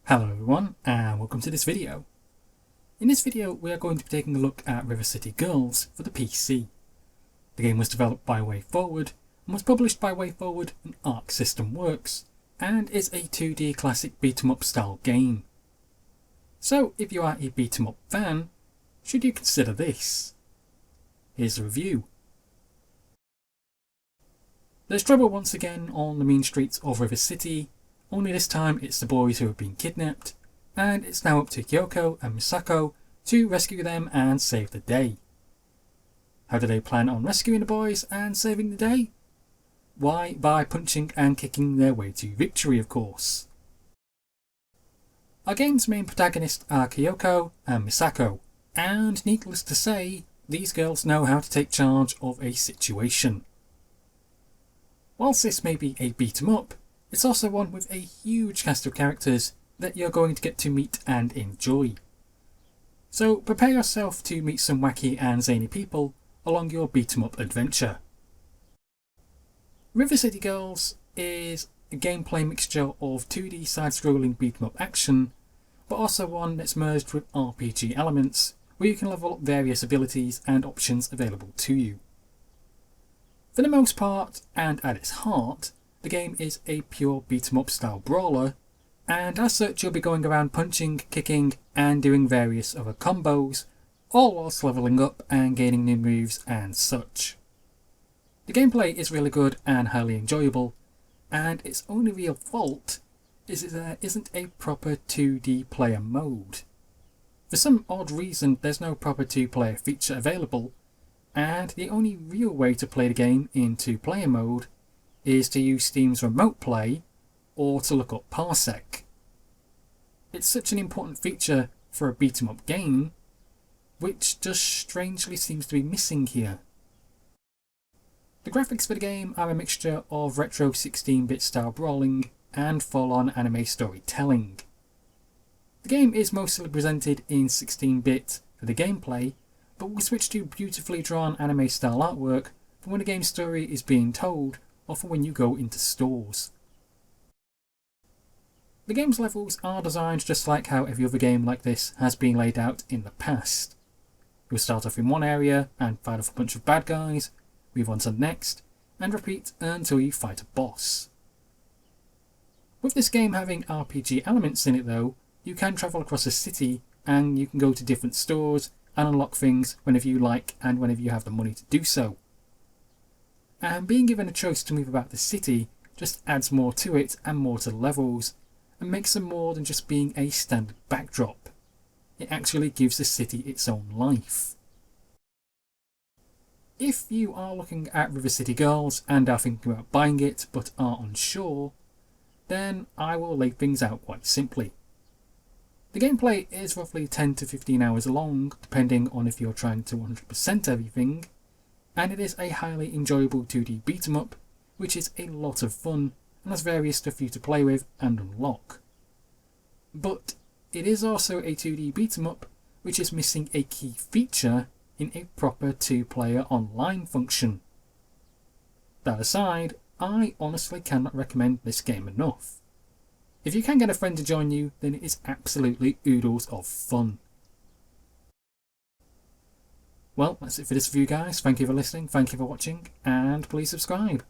Hello everyone and welcome to this video. In this video we are going to be taking a look at River City Girls for the PC. The game was developed by WayForward and was published by WayForward and Arc System Works and is a 2D classic beat 'em up style game. So if you are a beat 'em up fan, should you consider this? Here's the review. There's trouble once again on the mean streets of River City. Only this time it's the boys who have been kidnapped, and it's now up to Kyoko and Misako to rescue them and save the day. How do they plan on rescuing the boys and saving the day? Why, by punching and kicking their way to victory, of course. Our game's main protagonists are Kyoko and Misako, and needless to say, these girls know how to take charge of a situation. Whilst this may be a beat 'em up, it's also one with a huge cast of characters that you're going to get to meet and enjoy. So prepare yourself to meet some wacky and zany people along your beat 'em up adventure. River City Girls is a gameplay mixture of 2D side-scrolling beat 'em up action, but also one that's merged with RPG elements where you can level up various abilities and options available to you. For the most part, and at its heart, the game is a pure beat 'em up style brawler, and as such you'll be going around punching, kicking and doing various other combos, all whilst levelling up and gaining new moves and such. The gameplay is really good and highly enjoyable, and its only real fault is that there isn't a proper 2D player mode. For some odd reason there's no proper 2-player feature available, and the only real way to play the game in 2-player mode is to use Steam's Remote Play or to look up Parsec. It's such an important feature for a beat 'em up game, which just strangely seems to be missing here. The graphics for the game are a mixture of retro 16-bit style brawling and full-on anime storytelling. The game is mostly presented in 16-bit for the gameplay, but we switch to beautifully drawn anime style artwork for when the game's story is being told or for when you go into stores. The game's levels are designed just like how every other game like this has been laid out in the past. You'll start off in one area and fight off a bunch of bad guys, move on to the next, and repeat until you fight a boss. With this game having RPG elements in it though, you can travel across a city and you can go to different stores and unlock things whenever you like and whenever you have the money to do so. And being given a choice to move about the city just adds more to it and more to the levels, and makes them more than just being a standard backdrop. It actually gives the city its own life. If you are looking at River City Girls and are thinking about buying it but are unsure, then I will lay things out quite simply. The gameplay is roughly 10 to 15 hours long, depending on if you're trying to 100% everything, and it is a highly enjoyable 2D beat 'em up, which is a lot of fun and has various stuff for you to play with and unlock. But it is also a 2D beat 'em up which is missing a key feature in a proper 2-player online function. That aside, I honestly cannot recommend this game enough. If you can get a friend to join you, then it is absolutely oodles of fun. Well, that's it for this review guys. Thank you for listening, thank you for watching, and please subscribe.